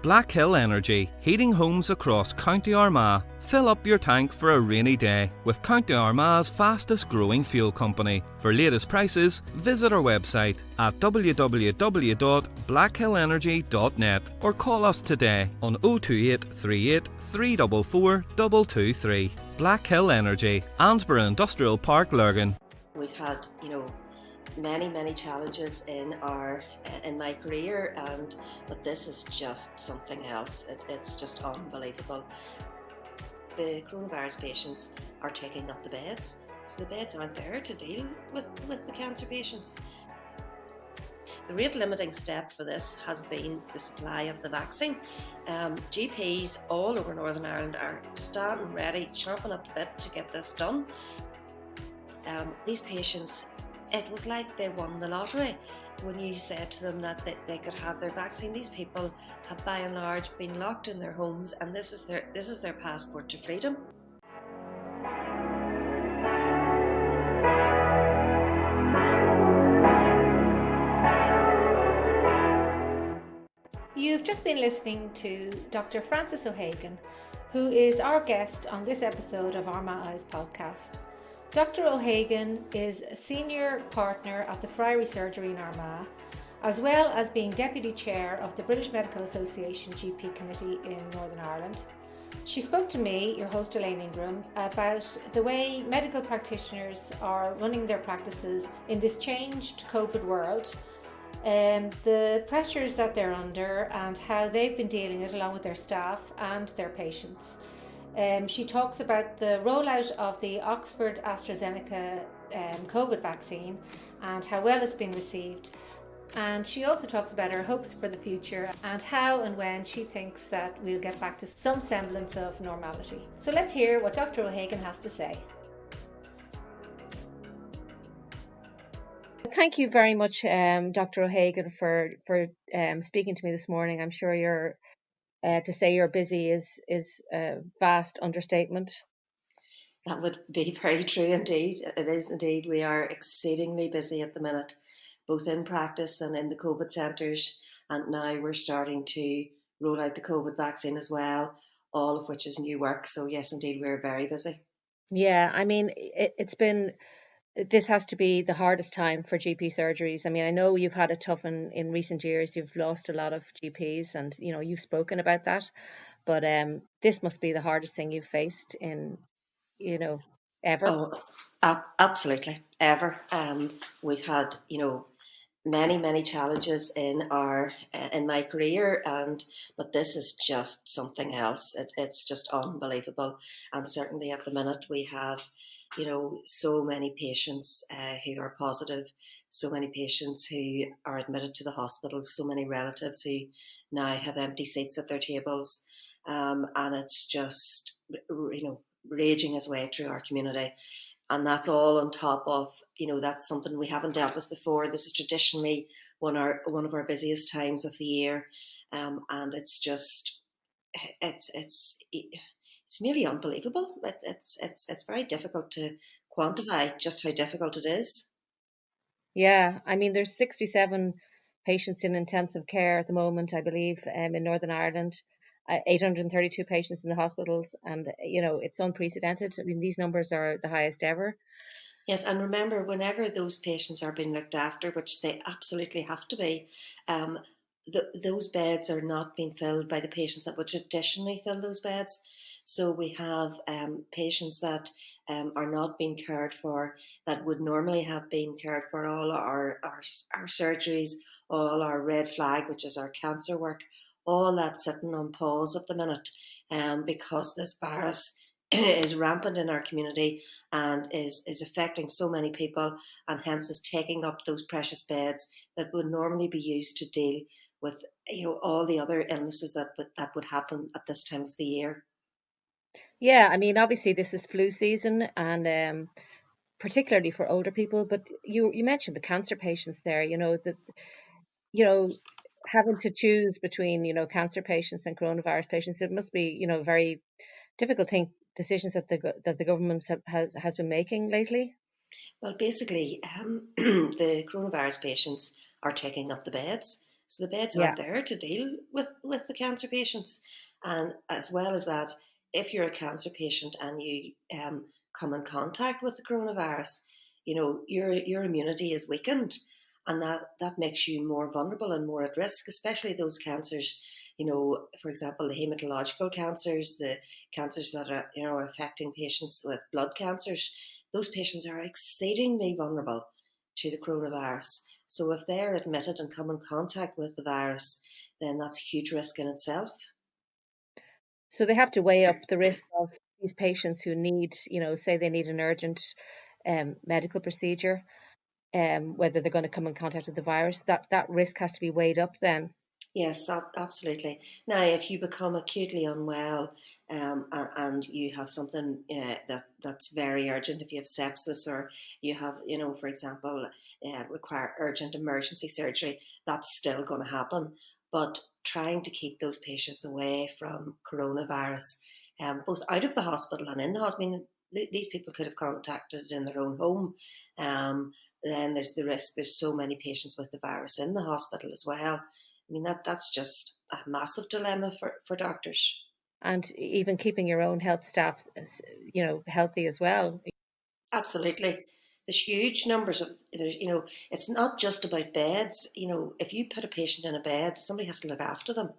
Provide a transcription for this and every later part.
Black Hill Energy, heating homes across County Armagh. Fill up your tank for a rainy day with County Armagh's fastest growing fuel company. For latest prices, visit our website at www.blackhillenergy.net or call us today on 028 38 344 223. Black Hill Energy, Ansborough Industrial Park, Lurgan. We've had, many challenges in my career, but this is just something else. It's just unbelievable. The coronavirus patients are taking up the beds, so the beds aren't there to deal with the cancer patients. The rate limiting step for this has been the supply of the vaccine. GPs all over Northern Ireland are standing ready, chomping at the bit to get this done. These patients, it was like they won the lottery when you said to them that they could have their vaccine. These people have by and large been locked in their homes, and this is their passport to freedom. You've just been listening to Dr. Frances O'Hagan, who is our guest on this episode of Armagh Eyes podcast. Dr. O'Hagan is a senior partner at the Friary surgery in Armagh, as well as being deputy chair of the British Medical Association GP Committee in Northern Ireland. She spoke to me, your host Elaine Ingram, about the way medical practitioners are running their practices in this changed COVID world, the pressures that they're under and how they've been dealing it along with their staff and their patients. She talks about the rollout of the Oxford Astrazeneca COVID vaccine and how well it's been received. And she also talks about her hopes for the future and how and when she thinks that we'll get back to some semblance of normality. So let's hear what Dr. O'Hagan has to say. Thank you very much, Dr. O'Hagan, for speaking to me this morning. I'm sure to say you're busy is a vast understatement. That would be very true indeed. It is indeed. We are exceedingly busy at the minute, both in practice and in the COVID centres. And now we're starting to roll out the COVID vaccine as well, all of which is new work. So yes, indeed, we're very busy. Yeah, I mean, this has to be the hardest time for GP surgeries. I mean, I know you've had it tough in recent years. You've lost a lot of GPs and, you've spoken about that. But this must be the hardest thing you've faced in, ever. Oh, absolutely, ever. We've had, many challenges in my career, but this is just something else. It's just unbelievable. And certainly at the minute we have so many patients who are positive, so many patients who are admitted to the hospital, so many relatives who now have empty seats at their tables, and it's just raging its way through our community. And that's all on top of, that's something we haven't dealt with before. This is traditionally one of our busiest times of the year, and it's just it's nearly unbelievable. It's very difficult to quantify just how difficult it is. Yeah, I mean, there's 67 patients in intensive care at the moment, I believe, in Northern Ireland. 832 patients in the hospitals, and it's unprecedented. I mean, these numbers are the highest ever. Yes, and remember, whenever those patients are being looked after, which they absolutely have to be, those beds are not being filled by the patients that would traditionally fill those beds. So we have patients that are not being cared for, that would normally have been cared for. All our surgeries, all our red flag, which is our cancer work, all that's sitting on pause at the minute, because this virus is rampant in our community and is affecting so many people, and hence is taking up those precious beds that would normally be used to deal with all the other illnesses that would happen at this time of the year. Yeah, I mean, obviously this is flu season, and particularly for older people. But you mentioned the cancer patients there. Having to choose between cancer patients and coronavirus patients, it must be very difficult decisions that the government has been making lately. Well, basically, the coronavirus patients are taking up the beds. So the beds Yeah. aren't there to deal with the cancer patients. And as well as that, if you're a cancer patient and you come in contact with the coronavirus, your immunity is weakened, and that makes you more vulnerable and more at risk, especially those cancers. For example, the hematological cancers, the cancers that are affecting patients with blood cancers. Those patients are exceedingly vulnerable to the coronavirus. So if they're admitted and come in contact with the virus, then that's a huge risk in itself. So they have to weigh up the risk of these patients who need, say they need an urgent medical procedure, whether they're going to come in contact with the virus. That risk has to be weighed up then. Yes, absolutely. Now, if you become acutely unwell and you have something that's very urgent, if you have sepsis or you have, for example, require urgent emergency surgery, that's still going to happen. But trying to keep those patients away from coronavirus, both out of the hospital and in the hospital. I mean, these people could have contacted it in their own home. Then there's the risk. There's so many patients with the virus in the hospital as well. I mean, that's just a massive dilemma for doctors. And even keeping your own health staff, healthy as well. Absolutely. There's huge numbers of, it's not just about beds. If you put a patient in a bed, somebody has to look after them.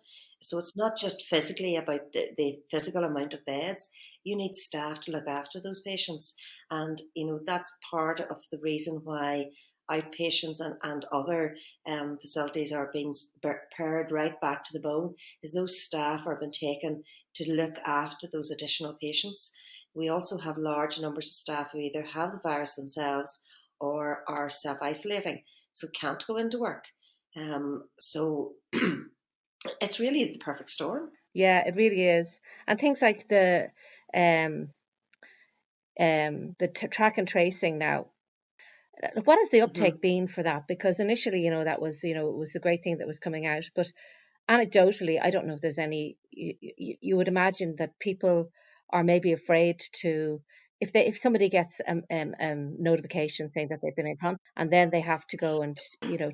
So it's not just physically about the physical amount of beds. You need staff to look after those patients. And, that's part of the reason why outpatients and other facilities are being pared right back to the bone, is those staff are being taken to look after those additional patients. We also have large numbers of staff who either have the virus themselves or are self-isolating, so can't go into work. So it's really the perfect storm. Yeah, it really is. And things like um, the track and tracing now. What has the Mm-hmm. uptake been for that? Because initially, that was, it was the great thing that was coming out. But anecdotally, I don't know if there's any. You would imagine that people are maybe afraid to, if somebody gets notification saying that they've been in contact, and then they have to go and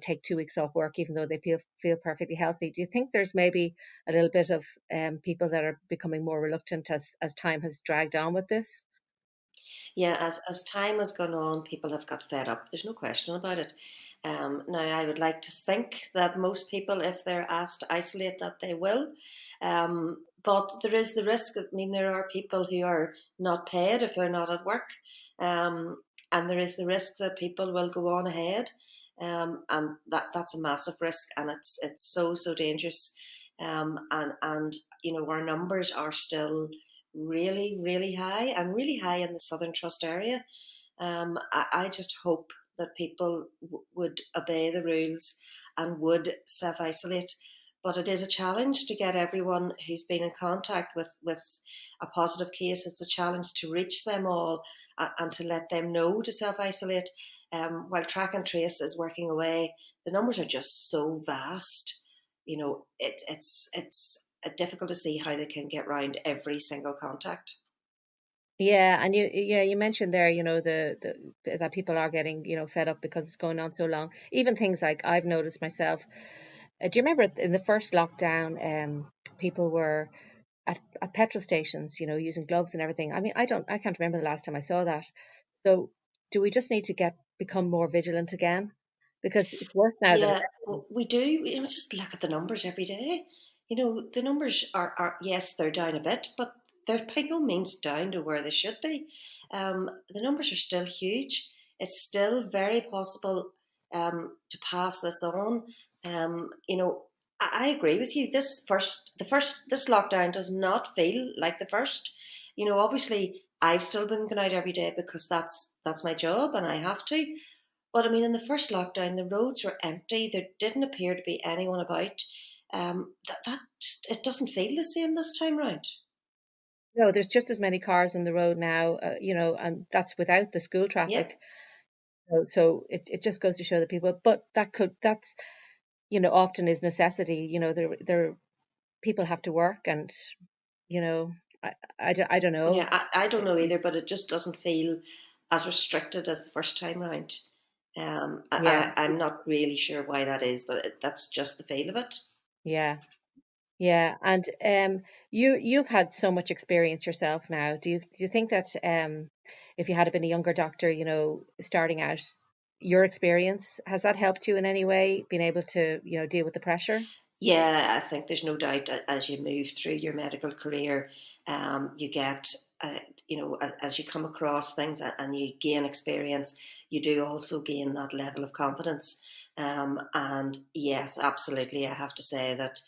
take 2 weeks off work, even though they feel perfectly healthy. Do you think there's maybe a little bit of people that are becoming more reluctant as time has dragged on with this? Yeah, as time has gone on, people have got fed up. There's no question about it. Now, I would like to think that most people, if they're asked to isolate, that they will. But there is the risk. I mean, there are people who are not paid if they're not at work, and there is the risk that people will go on ahead, and that's a massive risk, and it's so dangerous. And our numbers are still really, really high, and really high in the Southern Trust area. I just hope that people would obey the rules and would self isolate. But it is a challenge to get everyone who's been in contact with a positive case. It's a challenge to reach them all and to let them know to self isolate. While track and trace is working away, the numbers are just so vast. It's difficult to see how they can get round every single contact. Yeah, and you mentioned there, that people are getting, fed up because it's going on so long. Even things like I've noticed myself. Do you remember in the first lockdown, people were at petrol stations, using gloves and everything. I mean, I can't remember the last time I saw that. So do we just need to become more vigilant again? Because it's worse now than Yeah, ever. we do. Just look at the numbers every day. The numbers are, yes, they're down a bit, but they're by no means down to where they should be. The numbers are still huge. It's still very possible to pass this on. I agree with you. This lockdown does not feel like the first. Obviously, I've still been going out every day because that's my job and I have to. But I mean, in the first lockdown, the roads were empty. There didn't appear to be anyone about. It doesn't feel the same this time round. No, there's just as many cars on the road now, and that's without the school Yeah, traffic. So it just goes to show that people, but that's, often is necessity. There people have to work, and you know, I don't know. yeah. I don't know either, but it just doesn't feel as restricted as the first time round. Yeah. I'm not really sure why that is, but that's just the feel of it. Yeah. Yeah. And you've had so much experience yourself now. Do you think that if you had been a younger doctor, starting out, your experience has that helped you in any way, being able to, deal with the pressure? Yeah, I think there's no doubt as you move through your medical career, you get, as you come across things and you gain experience, you do also gain that level of confidence. And yes, absolutely, I have to say that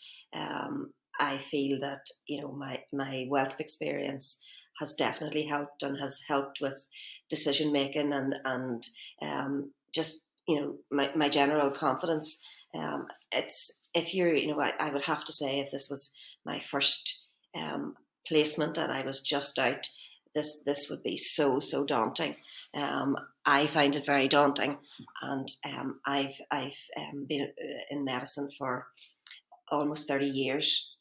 I feel that, my wealth of experience has definitely helped and has helped with decision making and just, my general confidence. It's if you're, I would have to say if this was my first placement and I was just out, this would be so daunting. I find it very daunting, and I've been in medicine for almost 30 years.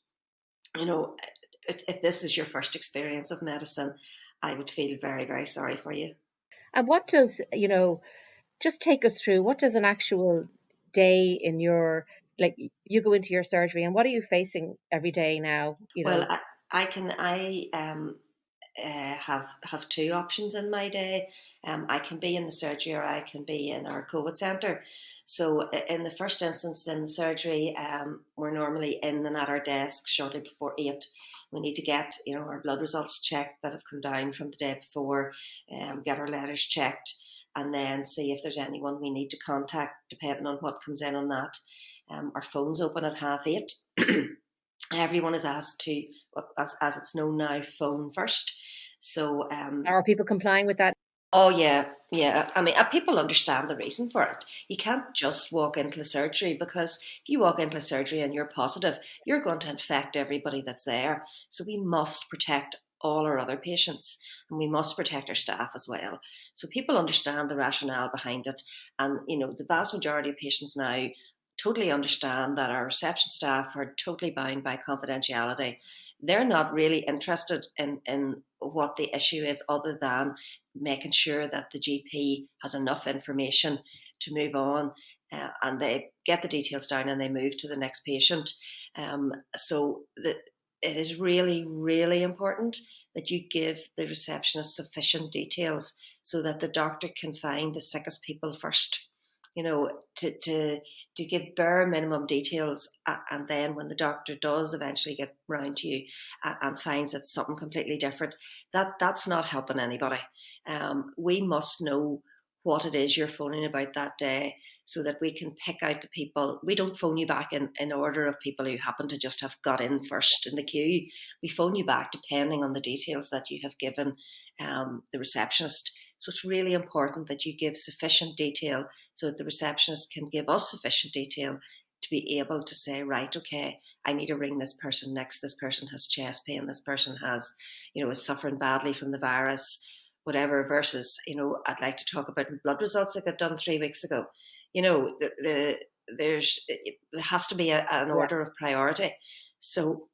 If this is your first experience of medicine, I would feel very sorry for you. And what does, just take us through, what does an actual day in your, like, you go into your surgery and what are you facing every day now, Well, I have two options in my day. I can be in the surgery or I can be in our COVID centre. So in the first instance in the surgery, we're normally in and at our desks shortly before 8. We need to get our blood results checked that have come down from the day before, get our letters checked, and then see if there's anyone we need to contact depending on what comes in on that. Our phones open at 8:30. Everyone is asked to, as it's known now, phone first. So, are people complying with that? oh yeah. I mean, people understand the reason for it. You can't just walk into a surgery, because if you walk into a surgery and you're positive, you're going to infect everybody that's there. So we must protect all our other patients, and we must protect our staff as well. So people understand the rationale behind it, and the vast majority of patients now totally understand that our reception staff are totally bound by confidentiality. They're not really interested in what the issue is, other than making sure that the GP has enough information to move on, and they get the details down and they move to the next patient. It is really important that you give the receptionist sufficient details so that the doctor can find the sickest people first. To give bare minimum details, and then when the doctor does eventually get round to you and finds it's something completely different, that's not helping anybody. We must know what it is you're phoning about that day, so that we can pick out the people. We don't phone you back in order of people who happen to just have got in first in the queue. We phone you back depending on the details that you have given the receptionist. So it's really important that you give sufficient detail so that the receptionist can give us sufficient detail to be able to say, right, okay, I need to ring this person next. This person has chest pain. This person is suffering badly from the virus, whatever, versus, I'd like to talk about blood results that got done 3 weeks ago. There has to be an Yeah. order of priority. So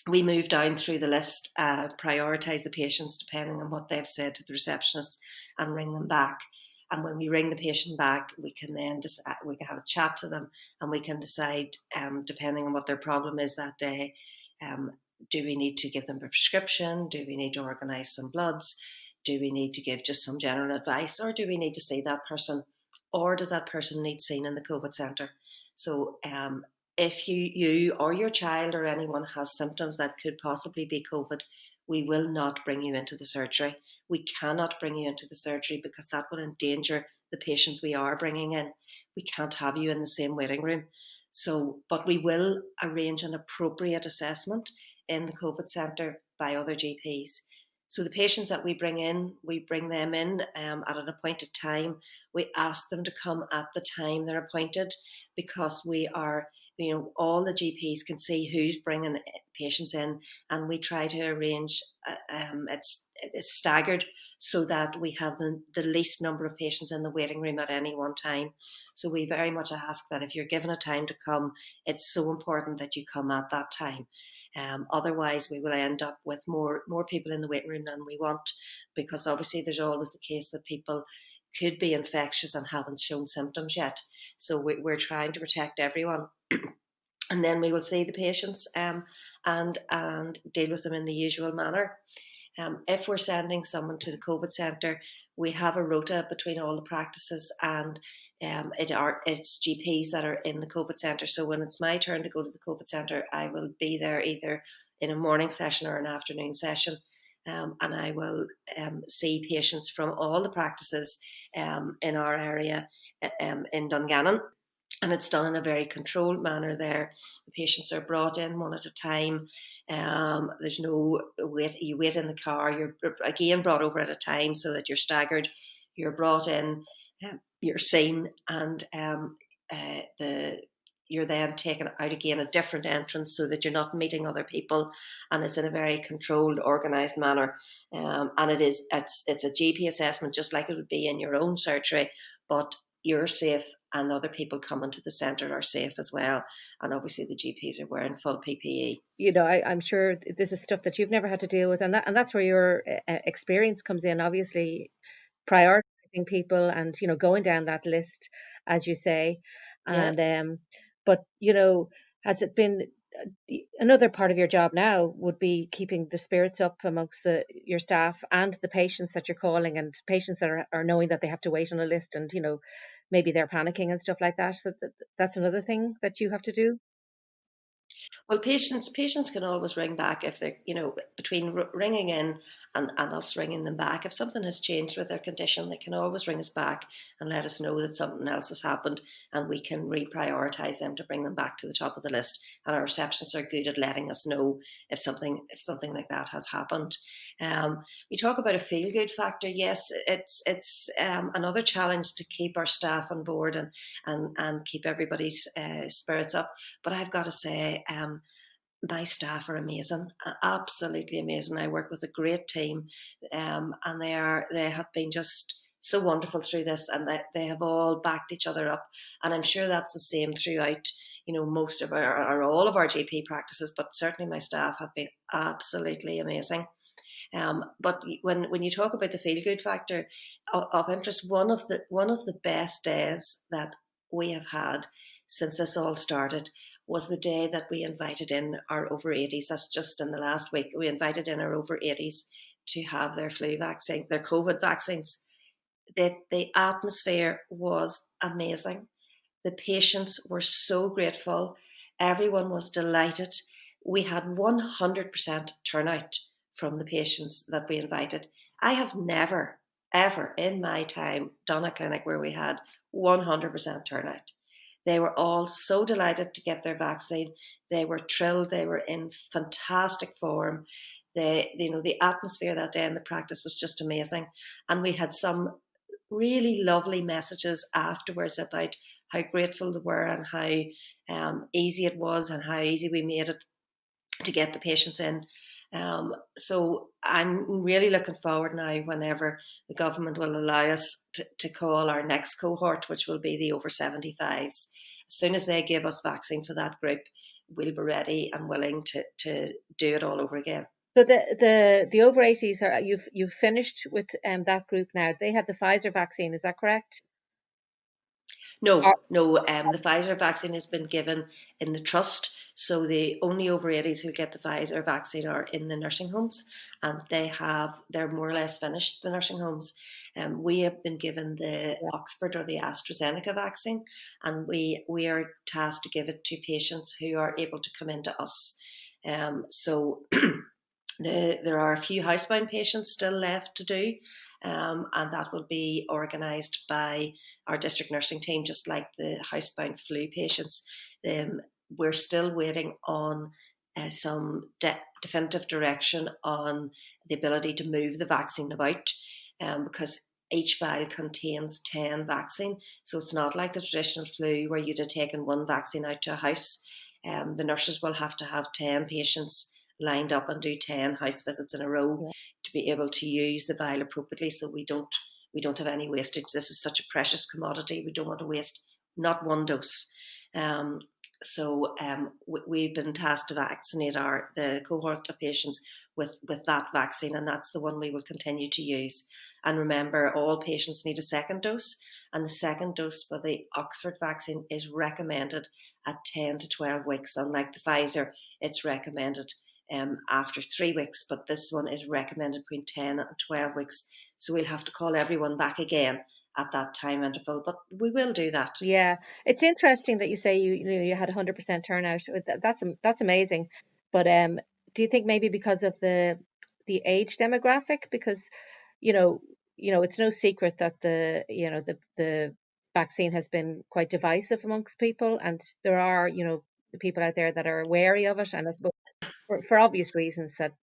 we move down through the list, prioritise the patients depending on what they've said to the receptionist, and ring them back. And when we ring the patient back, we can then decide, we can have a chat to them, and we can decide, depending on what their problem is that day, do we need to give them a prescription? Do we need to organise some bloods? Do we need to give just some general advice? Or do we need to see that person? Or does that person need seen in the COVID centre? So if you or your child or anyone has symptoms that could possibly be COVID, we will not bring you into the surgery. We cannot bring you into the surgery because that will endanger the patients we are bringing in. We can't have you in the same waiting room. But we will arrange an appropriate assessment in the COVID centre by other GPs. So the patients that we bring them in at an appointed time. We ask them to come at the time they're appointed, because we are, all the GPs can see who's bringing patients in, and we try to arrange, it's staggered so that we have the least number of patients in the waiting room at any one time. So we very much ask that if you're given a time to come, it's so important that you come at that time. Otherwise, we will end up with more people in the waiting room than we want, because obviously there's always the case that people could be infectious and haven't shown symptoms yet. So we're trying to protect everyone. And then we will see the patients and deal with them in the usual manner. If we're sending someone to the COVID centre, we have a rota between all the practices, and it's GPs that are in the COVID centre. So when it's my turn to go to the COVID centre, I will be there either in a morning session or an afternoon session. And I will see patients from all the practices in our area in Dungannon. And it's done in a very controlled manner there. The patients are brought in one at a time. There's no wait. You wait in the car. You're again brought over at a time so that you're staggered. You're brought in, you're seen, and you're then taken out again a different entrance so that you're not meeting other people, and it's in a very controlled, organised manner. And it's a GP assessment just like it would be in your own surgery, but you're safe and other people coming to the centre are safe as well. And obviously the GPs are wearing full PPE. You know, I'm sure this is stuff that you've never had to deal with, and that's where your experience comes in. Obviously, prioritizing people and, you know, going down that list, as you say. And Yeah. but, you know, has it been another part of your job now would be keeping the spirits up amongst your staff and the patients that you're calling, and patients that are knowing that they have to wait on a list, and, you know, maybe they're panicking and stuff like that. So that's another thing that you have to do. Well, patients can always ring back if they're, you know, between ringing in and us ringing them back. If something has changed with their condition, they can always ring us back and let us know that something else has happened, and we can reprioritise them to bring them back to the top of the list. And our receptionists are good at letting us know if something like that has happened. We talk about a feel-good factor. Yes, it's another challenge to keep our staff on board and keep everybody's spirits up. But I've got to say, my staff are amazing, absolutely amazing. I work with a great team, and they have been just so wonderful through this, and they have all backed each other up. And I'm sure that's the same throughout, you know, most of our all of our GP practices, but certainly my staff have been absolutely amazing. But when you talk about the feel good factor of interest, one of the best days that we have had since this all started was the day that we invited in our over 80s. That's just in the last week. We invited in our over 80s to have their flu vaccine, their COVID vaccines. The atmosphere was amazing. The patients were so grateful. Everyone was delighted. We had 100% turnout from the patients that we invited. I have never, ever in my time done a clinic where we had 100% turnout. They were all so delighted to get their vaccine. They were thrilled. They were in fantastic form. The atmosphere that day in the practice was just amazing. And we had some really lovely messages afterwards about how grateful they were and how easy it was and how easy we made it to get the patients in. So I'm really looking forward now whenever the government will allow us to call our next cohort, which will be the over 75s. As soon as they give us vaccine for that group, we'll be ready and willing to do it all over again. So the over 80s are you've finished with that group now. They had the Pfizer vaccine, is that correct? No. The Pfizer vaccine has been given in the trust, so the only over 80s who get the Pfizer vaccine are in the nursing homes, and they're more or less finished, the nursing homes. We have been given the Oxford or the Astrazeneca vaccine, and we are tasked to give it to patients who are able to come into us. So there are a few housebound patients still left to do, and that will be organised by our district nursing team, just like the housebound flu patients. We're still waiting on some definitive direction on the ability to move the vaccine about, because each vial contains 10 vaccine. So it's not like the traditional flu where you'd have taken one vaccine out to a house. The nurses will have to have 10 patients lined up and do 10 house visits in a row to be able to use the vial appropriately, so we don't have any wastage. This is such a precious commodity. We don't want to waste not one dose. So we've been tasked to vaccinate the cohort of patients with that vaccine, and that's the one we will continue to use. And remember, all patients need a second dose, and the second dose for the Oxford vaccine is recommended at 10 to 12 weeks. Unlike the Pfizer, it's recommended after 3 weeks, but this one is recommended between 10 and 12 weeks. So we'll have to call everyone back again at that time interval, but we will do that. Yeah, it's interesting that you say you had 100% turnout. That's amazing. But do you think maybe because of the age demographic? Because you know it's no secret that the vaccine has been quite divisive amongst people, and there are people out there that are wary of it, and I suppose for obvious reasons that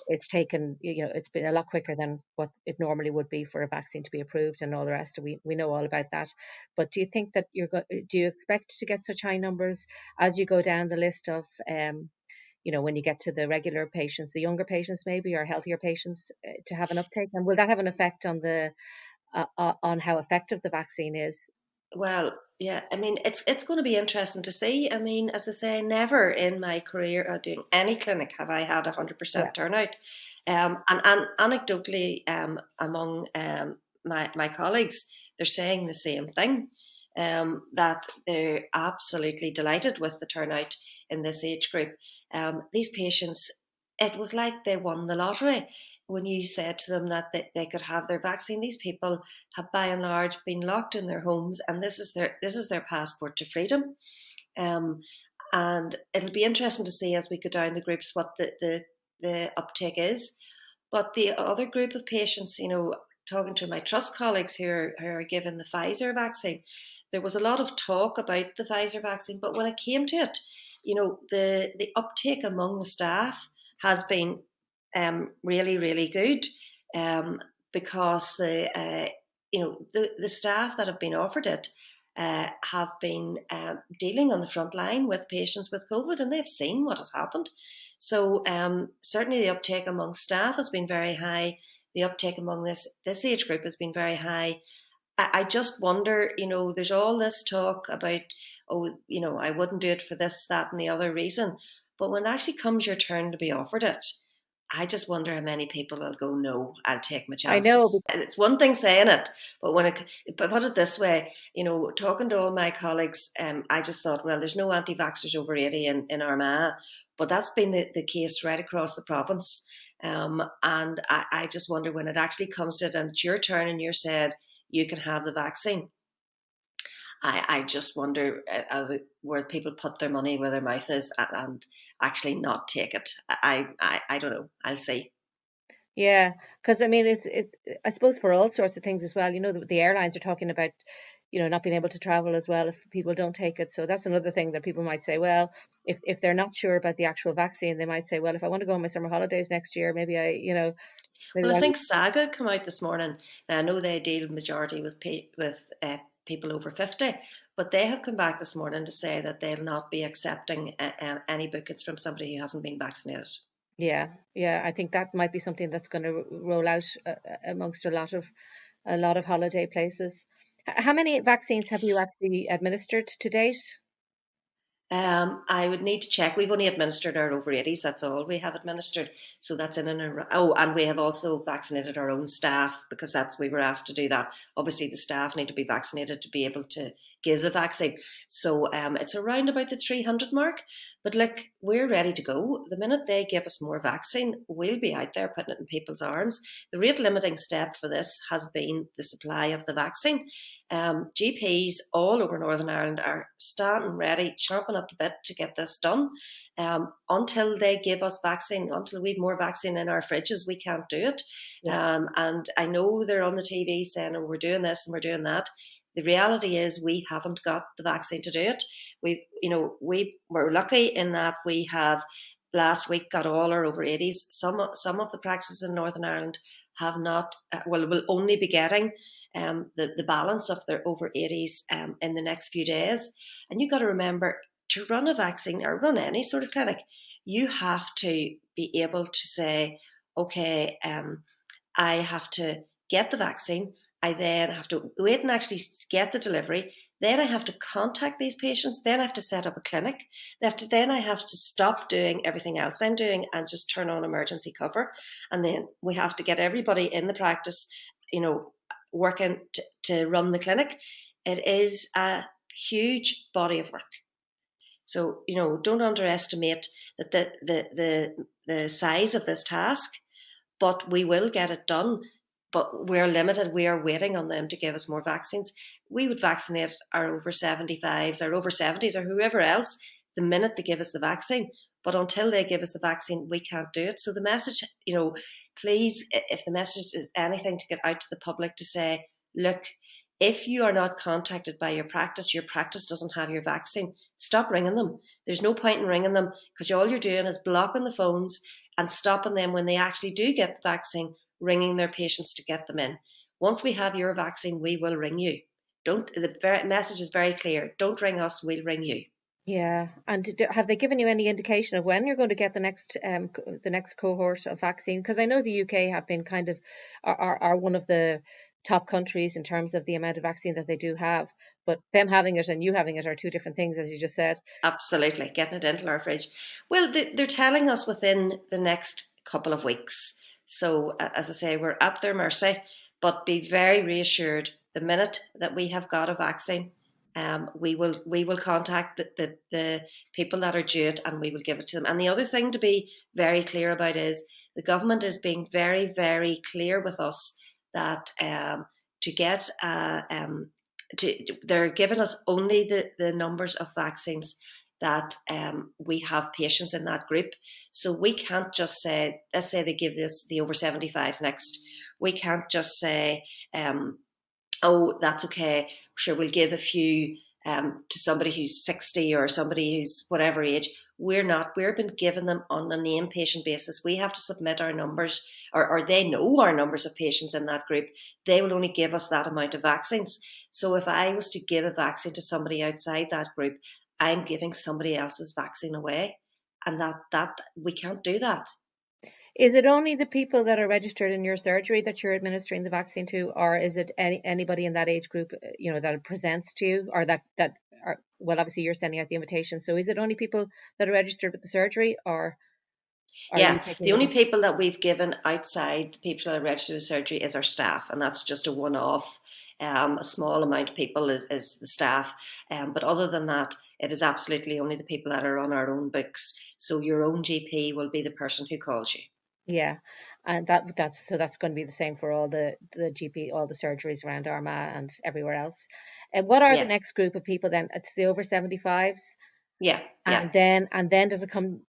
it's taken, it's been a lot quicker than what it normally would be for a vaccine to be approved and all the rest. We know all about that. But do you think that do you expect to get such high numbers as you go down the list of, when you get to the regular patients, the younger patients maybe, or healthier patients, to have an uptake? And will that have an effect on on how effective the vaccine is? Well, yeah, I mean, it's going to be interesting to see. I mean, as I say, never in my career doing any clinic have I had 100% turnout. And anecdotally, among my colleagues, they're saying the same thing, that they're absolutely delighted with the turnout in this age group. These patients, it was like they won the lottery when you said to them that they could have their vaccine. These people have by and large been locked in their homes, and this is their passport to freedom. And it'll be interesting to see as we go down the groups what the uptake is. But the other group of patients, talking to my trust colleagues who are given the Pfizer vaccine, there was a lot of talk about the Pfizer vaccine, but when it came to it, the uptake among the staff has been really, really good, because the staff that have been offered it have been dealing on the front line with patients with COVID, and they've seen what has happened. So certainly the uptake among staff has been very high. The uptake among this age group has been very high. I just wonder, there's all this talk about, I wouldn't do it for this, that, and the other reason. But when it actually comes your turn to be offered it, I just wonder how many people will go, no, I'll take my chances. I know. And it's one thing saying it, but but put it this way, talking to all my colleagues, I just thought, well, there's no anti-vaxxers over 80 in Armagh, but that's been the case right across the province. And I just wonder when it actually comes to it and it's your turn and you're said, you can have the vaccine. I just wonder where people put their money where their mouth is and actually not take it. I don't know. I'll see. Yeah, because I mean, I suppose for all sorts of things as well. The airlines are talking about, not being able to travel as well if people don't take it. So that's another thing that people might say. Well, if they're not sure about the actual vaccine, they might say, well, if I want to go on my summer holidays next year, maybe Well, I think SAGA come out this morning. Now, I know they deal majority with people over 50, but they have come back this morning to say that they'll not be accepting any bookings from somebody who hasn't been vaccinated. Yeah, I think that might be something that's going to roll out amongst a lot of holiday places. How many vaccines have you actually administered to date? I would need to check. We've only administered our over 80s. That's all we have administered. So that's in and around. Oh, and we have also vaccinated our own staff because we were asked to do that. Obviously, the staff need to be vaccinated to be able to give the vaccine. So it's around about the 300 mark. But look, we're ready to go. The minute they give us more vaccine, we'll be out there putting it in people's arms. The rate limiting step for this has been the supply of the vaccine. GPs all over Northern Ireland are standing ready, chomping at the bit to get this done. Until they give us vaccine, until we have more vaccine in our fridges, we can't do it. Yeah. And I know they're on the TV saying, oh, we're doing this and we're doing that. The reality is we haven't got the vaccine to do it. We're lucky in that we have last week got all our over 80s. Some of the practices in Northern Ireland have not, will only be getting the balance of their over 80s in the next few days. And you've got to remember, to run a vaccine or run any sort of clinic, you have to be able to say, okay, I have to get the vaccine. I then have to wait and actually get the delivery. Then I have to contact these patients. Then I have to set up a clinic. Then I have to stop doing everything else I'm doing and just turn on emergency cover. And then we have to get everybody in the practice, working to run the clinic. It is a huge body of work. So, don't underestimate that the size of this task, but we will get it done. But we're limited. We are waiting on them to give us more vaccines. We would vaccinate our over 75s, our over 70s, or whoever else the minute they give us the vaccine. But until they give us the vaccine, we can't do it. So the message, please, if the message is anything to get out to the public to say, look, if you are not contacted by your practice doesn't have your vaccine, stop ringing them. There's no point in ringing them because all you're doing is blocking the phones and stopping them when they actually do get the vaccine, ringing their patients to get them in. Once we have your vaccine, we will ring you. The message is very clear. Don't ring us, we'll ring you. Yeah, and have they given you any indication of when you're going to get the next cohort of vaccine? Because I know the UK have been kind of are one of the top countries in terms of the amount of vaccine that they do have, but them having it and you having it are two different things, as you just said. Absolutely, getting it into our fridge. Well, they're telling us within the next couple of weeks. So, as I say, we're at their mercy, but be very reassured the minute that we have got a vaccine, we will contact the people that are due it and we will give it to them. And the other thing to be very clear about is the government is being very, very clear with us that they're giving us only the numbers of vaccines that we have patients in that group. So we can't just say, let's say they give this the over 75s next. We can't just say, oh, that's okay. Sure, we'll give a few to somebody who's 60 or somebody who's whatever age. We're not. We've been given them on a name patient basis. We have to submit our numbers, or they know our numbers of patients in that group. They will only give us that amount of vaccines. So if I was to give a vaccine to somebody outside that group, I'm giving somebody else's vaccine away. And that we can't do that. Is it only the people that are registered in your surgery that you're administering the vaccine to, or is it anybody in that age group, that it presents to you, or that are, well, obviously you're sending out the invitation. So is it only people that are registered with the surgery, or the only people that we've given outside the people that are registered with surgery is our staff, and that's just a one-off. A small amount of people is the staff, but other than that, it is absolutely only the people that are on our own books. So your own GP will be the person who calls you. Yeah, and that's going to be the same for all the GP, all the surgeries around Armagh and everywhere else. And what are the next group of people then? It's the over 75s. Yeah. And then does it come?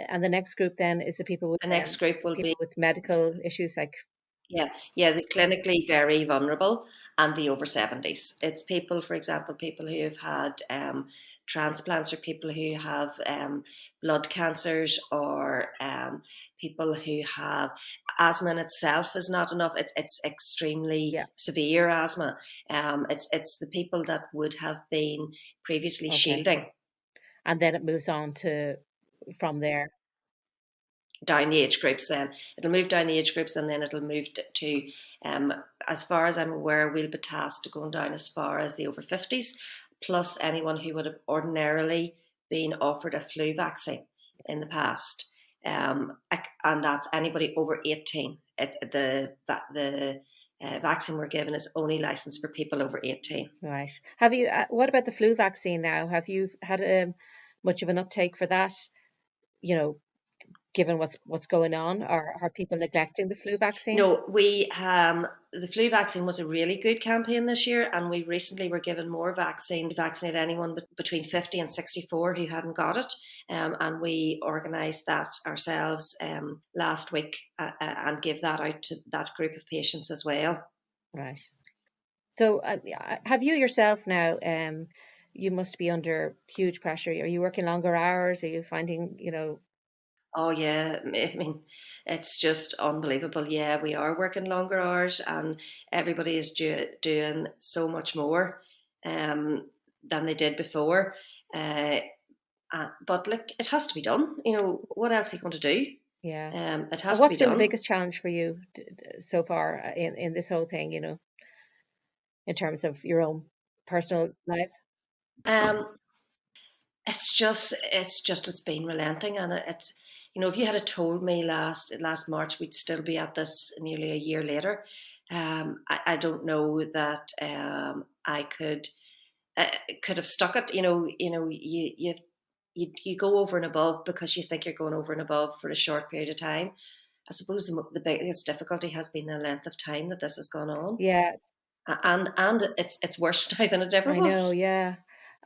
And the next group then is the people with the next group will be with medical issues like the clinically very vulnerable and the over 70s. It's people, for example, people who have had transplants, or people who have blood cancers, or people who have asthma in itself is not enough. It's extremely severe asthma. It's the people that would have been previously shielding. And then it moves on from there. Down the age groups, then it'll move down the age groups, and then it'll move to as far as I'm aware, we'll be tasked to going down as far as the over 50s, plus anyone who would have ordinarily been offered a flu vaccine in the past, and that's anybody over 18. The vaccine we're given is only licensed for people over 18. Right. Have you? What about the flu vaccine now? Have you had much of an uptake for that? Given what's going on, or are people neglecting the flu vaccine? No, the flu vaccine was a really good campaign this year, and we recently were given more vaccine to vaccinate anyone between 50 and 64 who hadn't got it, and we organised that ourselves last week and give that out to that group of patients as well. Right. So have you yourself now, you must be under huge pressure. Are you working longer hours? Are you finding, Oh yeah, I mean, it's just unbelievable. Yeah, we are working longer hours, and everybody is doing so much more than they did before. But look, it has to be done. What else are you going to do? Yeah. It has to be done. What's been the biggest challenge for you so far in this whole thing? In terms of your own personal life? Um, it's been relenting, and it's, if you had told me last March we'd still be at this nearly a year later, I don't know that I could have stuck it. You go over and above because you think you're going over and above for a short period of time. I suppose the biggest difficulty has been the length of time that this has gone on. Yeah. And it's worse now than it ever I know, was. yeah.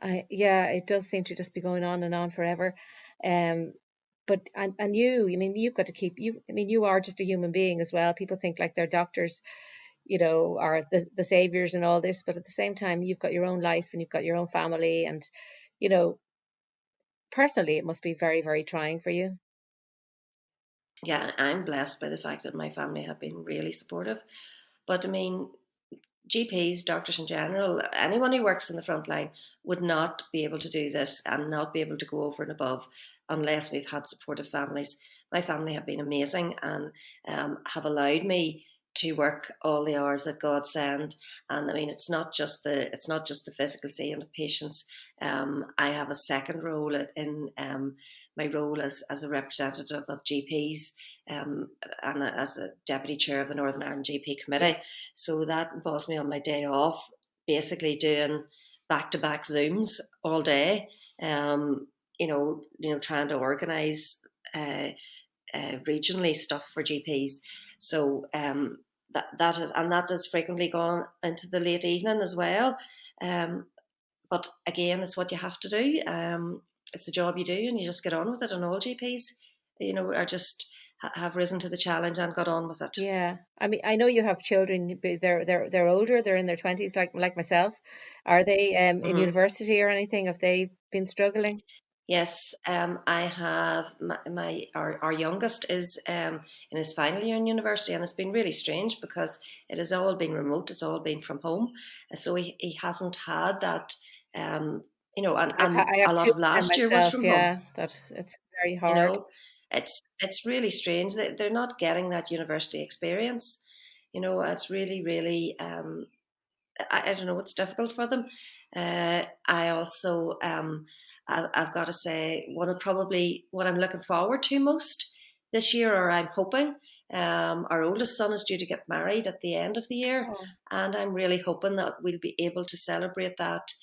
It does seem to just be going on and on forever. But you, I mean, you've got to you are just a human being as well. People think like they're doctors, are the saviors and all this, but at the same time, you've got your own life and you've got your own family, and, personally, it must be very, very trying for you. Yeah, I'm blessed by the fact that my family have been really supportive. But I mean, GPs, doctors in general, anyone who works in the front line would not be able to do this and not be able to go over and above unless we've had supportive families. My family have been amazing and have allowed me to work all the hours that God send. And I mean, it's not just the physical seeing of patients. I have a second role in my role as a representative of GPs and as a deputy chair of the Northern Ireland GP Committee. So that involves me on my day off, basically doing back-to-back Zooms all day. Trying to organise regionally stuff for GPs. So that has frequently gone into the late evening as well. But again, it's what you have to do. It's the job you do, and you just get on with it. And all GPs, are just have risen to the challenge and got on with it. Yeah, I mean, I know you have children. They're older. They're in their 20s, like myself. Are they in university or anything? Have they been struggling? Yes, I have our youngest is in his final year in university, and it's been really strange because it has all been remote. It's all been from home, so he hasn't had that. And a lot of last year was from home. It's very hard. It's really strange that they're not getting that university experience. It's really, really. I don't know. It's difficult for them. I also. I've got to say, what I'm looking forward to most this year, or I'm hoping, our oldest son is due to get married at the end of the year, and I'm really hoping that we'll be able to celebrate that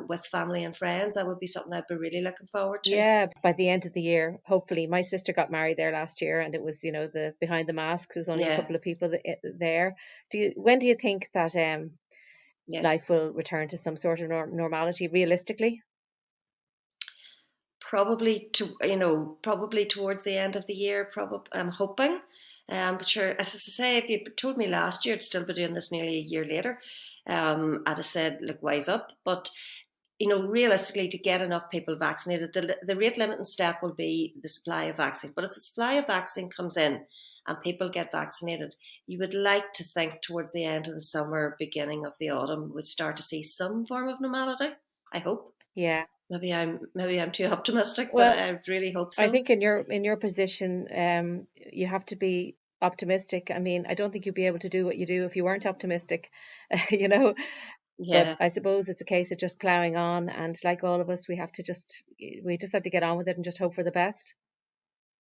with family and friends. That would be something I'd be really looking forward to. Yeah, by the end of the year, hopefully. My sister got married there last year, and it was, the behind the masks. There was only a couple of people there. When do you think that life will return to some sort of normality, realistically? Probably towards the end of the year. I'm hoping. But sure, as I say, if you told me last year I'd still be doing this nearly a year later, I'd have said, look, wise up. But realistically, to get enough people vaccinated, the rate limiting step will be the supply of vaccine. But if the supply of vaccine comes in and people get vaccinated, you would like to think towards the end of the summer, beginning of the autumn, we'd start to see some form of normality. I hope. Yeah. Maybe I'm too optimistic, but I really hope so. I think in your position, you have to be optimistic. I mean, I don't think you'd be able to do what you do if you weren't optimistic, Yeah. But I suppose it's a case of just ploughing on, and like all of us, we just have to get on with it and just hope for the best.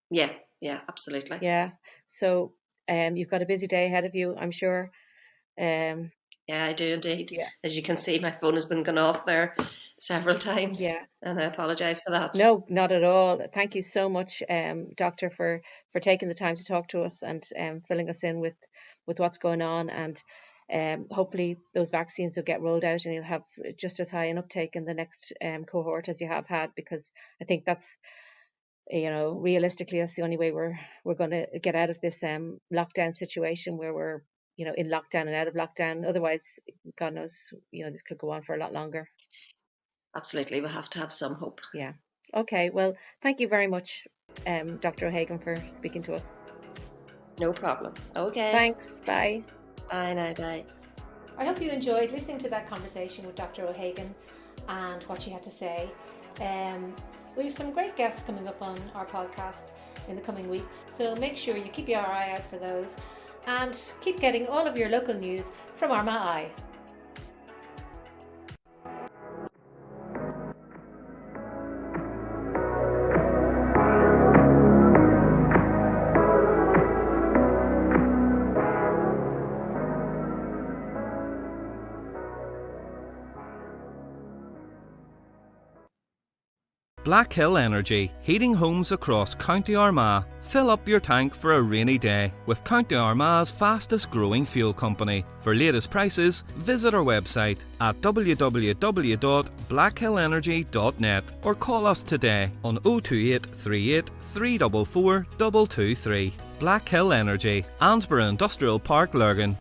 Yeah, absolutely. Yeah. So, you've got a busy day ahead of you, I'm sure. Yeah, I do indeed. Yeah. As you can see, my phone has been going off there several times. Yeah. And I apologise for that. No, not at all. Thank you so much, Doctor, for taking the time to talk to us and filling us in with what's going on. And hopefully those vaccines will get rolled out and you'll have just as high an uptake in the next cohort as you have had, because I think that's, realistically, that's the only way we're going to get out of this lockdown situation where we're, in lockdown and out of lockdown. Otherwise, God knows, this could go on for a lot longer. Absolutely. We have to have some hope. Yeah. Okay. Well, thank you very much, Dr. O'Hagan, for speaking to us. No problem. Okay. Thanks. Bye. Bye now. Bye. I hope you enjoyed listening to that conversation with Dr. O'Hagan and what she had to say. We have some great guests coming up on our podcast in the coming weeks, so make sure you keep your eye out for those and keep getting all of your local news from Armagh. Black Hill Energy, heating homes across County Armagh. Fill up your tank for a rainy day with County Armagh's fastest growing fuel company. For latest prices, visit our website at www.blackhillenergy.net or call us today on 028 38 344 223. Black Hill Energy, Ansborough Industrial Park, Lurgan.